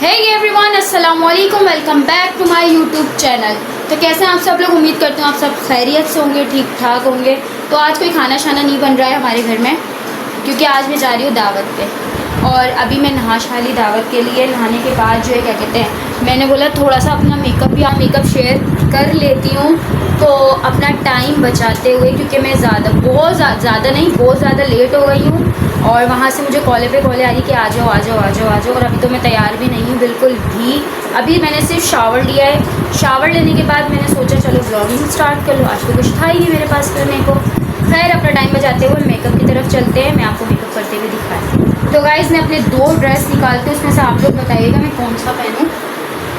हे everyone, अस्सलाम वालेकुम, welcome back to my YouTube channel. तो कैसे हैं आप सब लोग? उम्मीद करते हैं आप सब खैरियत से होंगे, ठीक ठाक होंगे। तो आज कोई खाना शाना नहीं बन रहा है हमारे घर में, क्योंकि आज मैं जा रही हूँ दावत पे। और अभी मैं नहा शहा ली दावत के लिए। नहाने के बाद जो है क्या कहते हैं, मैंने बोला थोड़ा सा अपना मेकअप शेयर कर लेती हूँ, तो अपना टाइम बचाते हुए, क्योंकि मैं बहुत ज़्यादा लेट हो गई हूँ। और वहाँ से मुझे कॉल पे कॉलें आ रही कि आ जाओ आ जाओ आ जाओ आ जाओ। और अभी तो मैं तैयार भी नहीं हूँ बिल्कुल भी। अभी मैंने सिर्फ शावर लिया है। शावर लेने के बाद मैंने सोचा चलो व्लॉगिंग स्टार्ट कर लो। आज तो कुछ था ही नहीं मेरे पास करने को। खैर, अपना टाइम बचाते हुए मेकअप की तरफ चलते हैं। मैं आपको मेकअप करते हुए दिखाती। तो गाइज़, मैं अपने 2 ड्रेस निकालती हूँ, उसमें से आप लोग बताइएगा मैं कौन सा पहनूँ,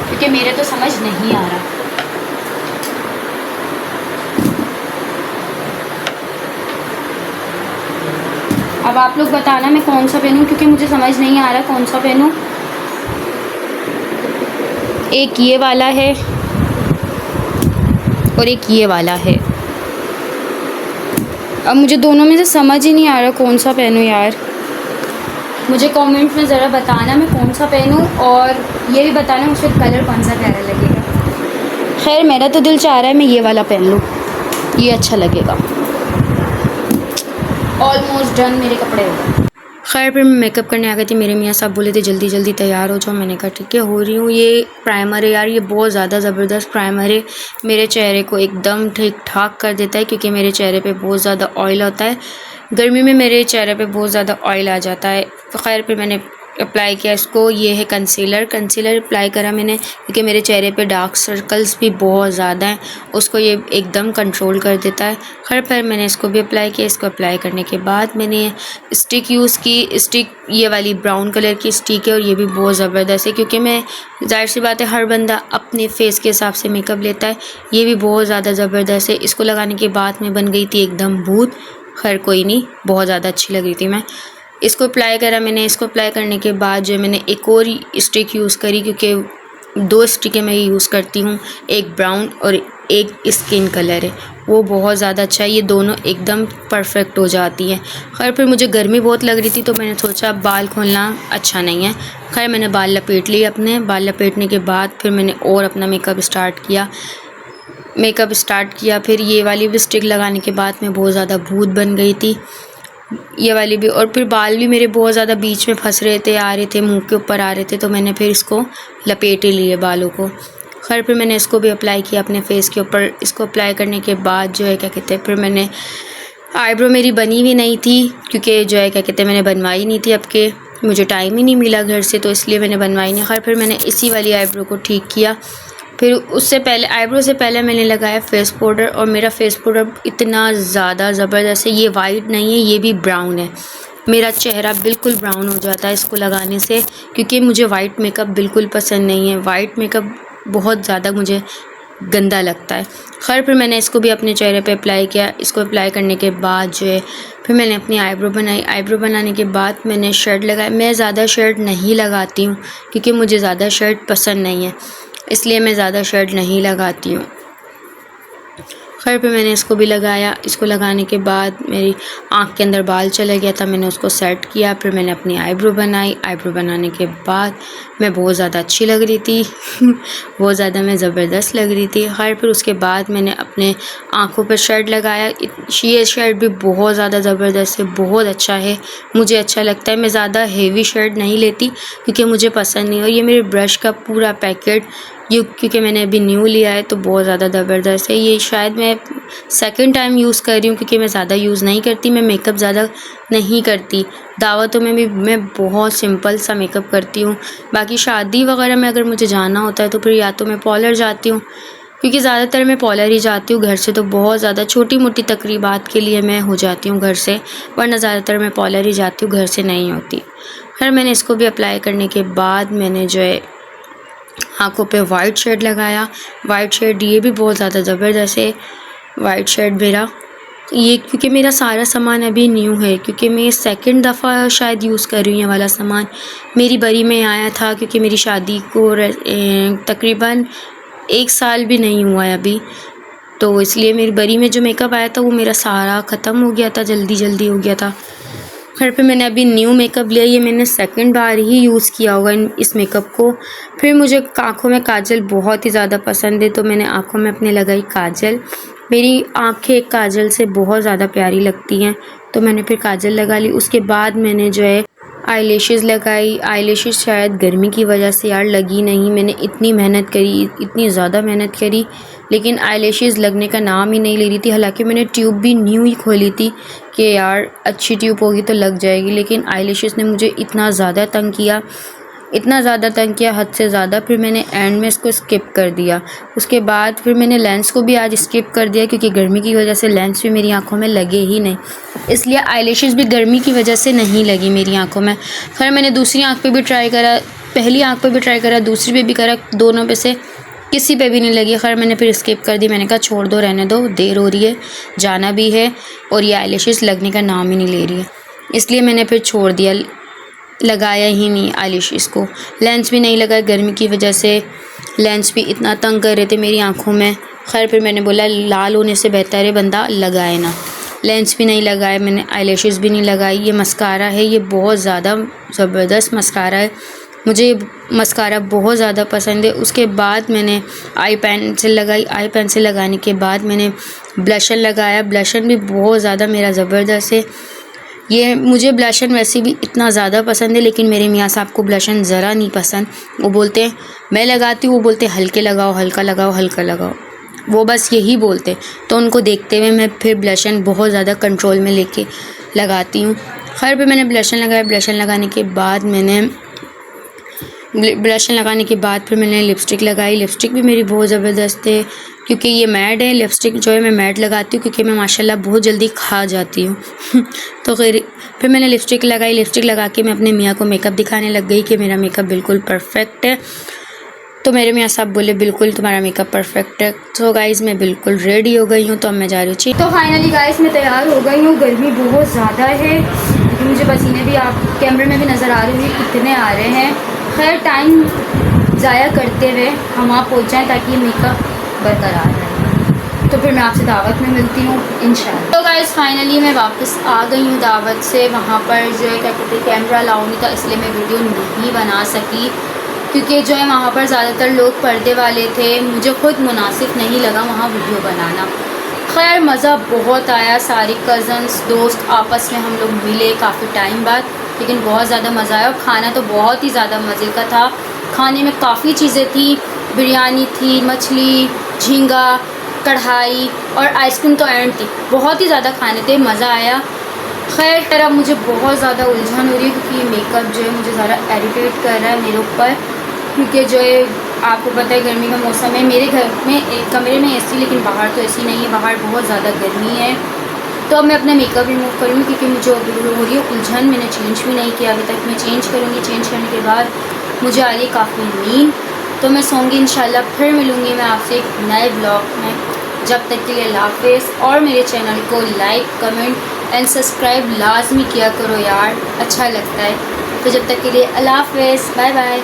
क्योंकि मेरे तो समझ नहीं आ रहा। अब आप लोग बताना मैं कौन सा पहनूं, क्योंकि मुझे समझ नहीं आ रहा कौन सा पहनूं। एक ये वाला है और एक ये वाला है। अब मुझे दोनों में से समझ ही नहीं आ रहा कौन सा पहनूं यार। मुझे कमेंट में ज़रा बताना मैं कौन सा पहनूं, और ये भी बताना मुझे कलर कौन सा प्यारा लगेगा। खैर, मेरा तो दिल चाह रहा है मैं ये वाला पहन लूँ, ये अच्छा लगेगा। ऑलमोस्ट डन मेरे कपड़े हो गए। खैर, फिर मैं मेकअप करने आ गई थी। मेरे मियाँ साहब बोले थे जल्दी जल्दी तैयार हो जाओ। मैंने कहा ठीक है, हो रही हूँ। ये प्राइमर है यार, ये बहुत ज़्यादा ज़बरदस्त प्राइमर है। मेरे चेहरे को एकदम ठीक ठाक कर देता है, क्योंकि मेरे चेहरे पे बहुत ज़्यादा ऑयल होता है। गर्मी में मेरे चेहरे पे बहुत ज़्यादा ऑयल आ जाता है। तो खैर, फिर मैंने अप्लाई किया इसको। ये है कंसीलर अप्लाई करा मैंने, क्योंकि मेरे चेहरे पे डार्क सर्कल्स भी बहुत ज़्यादा हैं, उसको ये एकदम कंट्रोल कर देता है। खैर, फिर मैंने इसको भी अप्लाई किया। इसको अप्लाई करने के बाद मैंने स्टिक यूज़ की। स्टिक ये वाली ब्राउन कलर की स्टिक है, और ये भी बहुत ज़बरदस्त है, क्योंकि मैं जाहिर सी बात है हर बंदा अपने फेस के हिसाब से मेकअप लेता है। ये भी बहुत ज़्यादा ज़बरदस्त है। इसको लगाने के बाद मैं बन गई थी एकदम भूत। खैर कोई नहीं, बहुत ज़्यादा अच्छी लग रही थी मैं। इसको अप्लाई करा मैंने। इसको अप्लाई करने के बाद जो मैंने एक और स्टिक यूज़ करी, क्योंकि 2 स्टिकें मैं यूज़ करती हूँ, एक ब्राउन और एक स्किन कलर है, वो बहुत ज़्यादा अच्छा है। ये दोनों एकदम परफेक्ट हो जाती है। खैर, फिर मुझे गर्मी बहुत लग रही थी, तो मैंने सोचा बाल खोलना अच्छा नहीं है। खैर, मैंने बाल लपेट लिए अपने। बाल लपेटने के बाद फिर मैंने और अपना मेकअप स्टार्ट किया। फिर ये वाली भी स्टिक लगाने के बाद मैं बहुत ज़्यादा भूत बन गई थी, ये वाली भी। और फिर बाल भी मेरे बहुत ज़्यादा बीच में फंस रहे थे, आ रहे थे, मुंह के ऊपर आ रहे थे, तो मैंने फिर इसको लपेट ही लिए बालों को। खैर, फिर मैंने इसको भी अप्लाई किया अपने फेस के ऊपर। इसको अप्लाई करने के बाद जो है क्या कहते हैं, फिर मैंने आईब्रो मेरी बनी भी नहीं थी, क्योंकि जो है क्या कहते हैं मैंने बनवाई नहीं थी। अब के मुझे टाइम ही नहीं मिला घर से, तो इसलिए मैंने बनवाई नहीं। खैर, फिर मैंने इसी वाली आईब्रो को ठीक किया। फिर उससे पहले, आईब्रो से पहले मैंने लगाया फेस पाउडर, और मेरा फेस पाउडर इतना ज़्यादा ज़बरदस्त है। ये वाइट नहीं है, ये भी ब्राउन है। मेरा चेहरा बिल्कुल ब्राउन हो जाता है इसको लगाने से, क्योंकि मुझे वाइट मेकअप बिल्कुल पसंद नहीं है। वाइट मेकअप बहुत ज़्यादा मुझे गंदा लगता है। खैर, फिर मैंने इसको भी अपने चेहरे पे अप्लाई किया। इसको अप्लाई करने के बाद जो है फिर मैंने अपनी आईब्रो बनाई। आईब्रो बनाने के बाद मैंने शेड लगाया। मैं ज़्यादा शेड नहीं लगाती हूँ, क्योंकि मुझे ज़्यादा शेड पसंद नहीं है, इसलिए मैं ज़्यादा शेड नहीं लगाती हूँ। खैर, फिर मैंने इसको भी लगाया। इसको लगाने के बाद मेरी आँख के अंदर बाल चला गया था, मैंने उसको सेट किया। फिर मैंने अपनी आईब्रो बनाई। आईब्रो बनाने के बाद मैं बहुत ज़्यादा अच्छी लग रही थी बहुत ज़्यादा मैं ज़बरदस्त लग रही थी। खैर, फिर उसके बाद मैंने अपने आँखों पर शेड लगाया। ये शेड भी बहुत ज़्यादा ज़बरदस्त है, बहुत अच्छा है, मुझे अच्छा लगता है। मैं ज़्यादा हेवी शेड नहीं लेती, क्योंकि मुझे पसंद नहीं। और ये मेरे ब्रश का पूरा पैकेट, क्योंकि मैंने अभी न्यू लिया है, तो बहुत ज़्यादा ज़बरदस्त है। ये शायद मैं सेकंड टाइम यूज़ कर रही हूँ, क्योंकि मैं ज़्यादा यूज़ नहीं करती। मैं मेकअप ज़्यादा नहीं करती। दावतों में भी मैं बहुत सिंपल सा मेकअप करती हूँ। बाकी शादी वगैरह में अगर मुझे जाना होता है, तो फिर या तो मैं पार्लर जाती हूँ, क्योंकि ज़्यादातर मैं पार्लर ही जाती हूँ। घर से तो बहुत ज़्यादा छोटी मोटी तकरीबात के लिए मैं हो जाती हूँ घर से, वरना ज़्यादातर मैं पार्लर ही जाती हूँ, घर से नहीं होती। खैर, मैंने इसको भी अप्लाई करने के बाद मैंने जो है आँखों पे वाइट शेड लगाया। वाइट शेड ये भी बहुत ज़्यादा ज़बरदस्त है। वाइट शेड मेरा ये, क्योंकि मेरा सारा सामान अभी न्यू है, क्योंकि मैं सेकंड दफ़ा शायद यूज़ कर रही हूँ ये वाला सामान। मेरी बरी में आया था, क्योंकि मेरी शादी को तकरीबन 1 साल भी नहीं हुआ है अभी, तो इसलिए मेरी बरी में जो मेकअप आया था वो मेरा सारा ख़त्म हो गया था, जल्दी जल्दी हो गया था। खैर फिर मैंने अभी न्यू मेकअप लिया, ये मैंने सेकंड बार ही यूज़ किया होगा इस मेकअप को। फिर मुझे आँखों में काजल बहुत ही ज़्यादा पसंद है, तो मैंने आँखों में अपने लगाई काजल। मेरी आँखें काजल से बहुत ज़्यादा प्यारी लगती हैं, तो मैंने फिर काजल लगा ली। उसके बाद मैंने जो है आईलैशेज़ लगाई। आईलैशेज़ शायद गर्मी की वजह से यार लगी नहीं, मैंने इतनी मेहनत करी, इतनी ज़्यादा मेहनत करी, लेकिन आईलैशेज़ लगने का नाम ही नहीं ले रही थी। हालांकि मैंने ट्यूब भी न्यू ही खोली थी कि यार अच्छी ट्यूब होगी तो लग जाएगी, लेकिन आईलैशेज़ ने मुझे इतना ज़्यादा तंग किया, इतना ज़्यादा तंग किया, हद से ज़्यादा। फिर मैंने एंड में इसको स्किप कर दिया। उसके बाद फिर मैंने लेंस को भी आज स्किप कर दिया, क्योंकि गर्मी की वजह से लेंस भी मेरी आंखों में लगे ही नहीं, इसलिए आईलैशेज़ भी गर्मी की वजह से नहीं लगी मेरी आंखों में। खैर मैंने दूसरी आंख पे भी ट्राई करा, पहली आंख पे भी ट्राई करा, दूसरी पे भी करा, दोनों पे से किसी पे भी नहीं लगी। खैर मैंने फिर स्किप कर दी, मैंने कहा छोड़ दो, रहने दो, देर हो रही है, जाना भी है और ये आईलैशेज़ लगने का नाम ही नहीं ले रही है, इसलिए मैंने फिर छोड़ दिया, लगाया ही नहीं आईलैशेज़ को। लेंस भी नहीं लगाया, गर्मी की वजह से लेंस भी इतना तंग कर रहे थे मेरी आंखों में। खैर फिर मैंने बोला लाल होने से बेहतर है बंदा लगाए ना। लेंस भी नहीं लगाए मैंने, आईलैशेज़ भी नहीं लगाई। ये मस्कारा है, ये बहुत ज़्यादा ज़बरदस्त मस्कारा है, मुझे ये मस्कारा बहुत ज़्यादा पसंद है। उसके बाद मैंने आई पेंसिल लगाई। आई पेंसिल लगाने के बाद मैंने ब्लशर लगाया। ब्लशर भी बहुत ज़्यादा मेरा ज़बरदस्त है। ये मुझे ब्लशन वैसे भी इतना ज़्यादा पसंद है, लेकिन मेरे मियाँ साहब को ब्लशन ज़रा नहीं पसंद। वो बोलते हैं मैं लगाती हूँ, वो बोलते हल्के लगाओ, हल्का लगाओ, हल्का लगाओ, वो बस यही बोलते। तो उनको देखते हुए मैं फिर ब्लशन बहुत ज़्यादा कंट्रोल में लेके लगाती हूँ। खैर पे मैंने ब्लशन लगाया। ब्लशन लगाने के बाद फिर मैंने लिपस्टिक लगाई। लिपस्टिक भी मेरी बहुत ज़बरदस्त है, क्योंकि ये मैट है। लिपस्टिक जो है मैं मैट लगाती हूँ, क्योंकि मैं माशाल्लाह बहुत जल्दी खा जाती हूँ तो फिर मैंने लिपस्टिक लगाई। लिपस्टिक लगा के मैं अपने मियाँ को मेकअप दिखाने लग गई कि मेरा मेकअप बिल्कुल परफेक्ट है। तो मेरे मियाँ साहब बोले बिल्कुल तुम्हारा मेकअप परफेक्ट है। तो गाइज़ मैं बिल्कुल रेडी हो गई हूँ, तो अब मैं जा रही हूँ। तो फाइनली गाइज़ मैं तैयार हो गई हूँ। गर्मी बहुत ज़्यादा है, मुझे पसीने भी आप कैमरे में भी नज़र आ रहे हैं कितने आ रहे हैं। खैर टाइम ज़ाया करते हुए हम वहाँ पहुँच जाएँ, ताकि ये मेकअप बरकरार रहे। तो फिर मैं आपसे दावत में मिलती हूँ इंशाल्लाह। तो गाइस फाइनली मैं वापस आ गई हूँ दावत से। वहाँ पर जो है क्या कहते हैं कैमरा अलाउ नहीं था, इसलिए मैं वीडियो नहीं बना सकी, क्योंकि जो है वहाँ पर ज़्यादातर लोग पर्दे वाले थे, मुझे खुद मुनासिब नहीं लगा वहाँ वीडियो बनाना। खैर मज़ा बहुत आया, सारी कज़न्स दोस्त आपस में हम लोग मिले काफ़ी टाइम बाद, लेकिन बहुत ज़्यादा मज़ा आया। और खाना तो बहुत ही ज़्यादा मज़े का था। खाने में काफ़ी चीज़ें थी, बिरयानी थी, मछली, झींगा, कढ़ाई और आइसक्रीम तो एंड थी। बहुत ही ज़्यादा खाने थे, मज़ा आया। खैर अब मुझे बहुत ज़्यादा उलझन हो रही है, क्योंकि ये मेकअप जो है मुझे ज़्यादा इरिटेट कर रहा है मेरे ऊपर, क्योंकि जो है आपको पता है गर्मी का मौसम है। मेरे घर में एक कमरे में एसी, लेकिन बाहर तो एसी नहीं है, बाहर बहुत ज़्यादा गर्मी है। तो अब मैं अपना मेकअप रिमूव करूँगी, क्योंकि मुझे हो रही है उलझन। मैंने चेंज भी नहीं किया अभी तक, मैं चेंज करूँगी। चेंज करने के बाद मुझे आ रही है काफ़ी नींद, तो मैं सोऊंगी इंशाल्लाह। फिर मिलूँगी मैं आपसे एक नए ब्लॉग में। जब तक के लिए अल्लाह हाफ़िज़। और मेरे चैनल को लाइक, कमेंट एंड सब्सक्राइब लाजमी किया करो यार, अच्छा लगता है। तो जब तक के लिए अल्लाह हाफ़िज़, बाय बाय।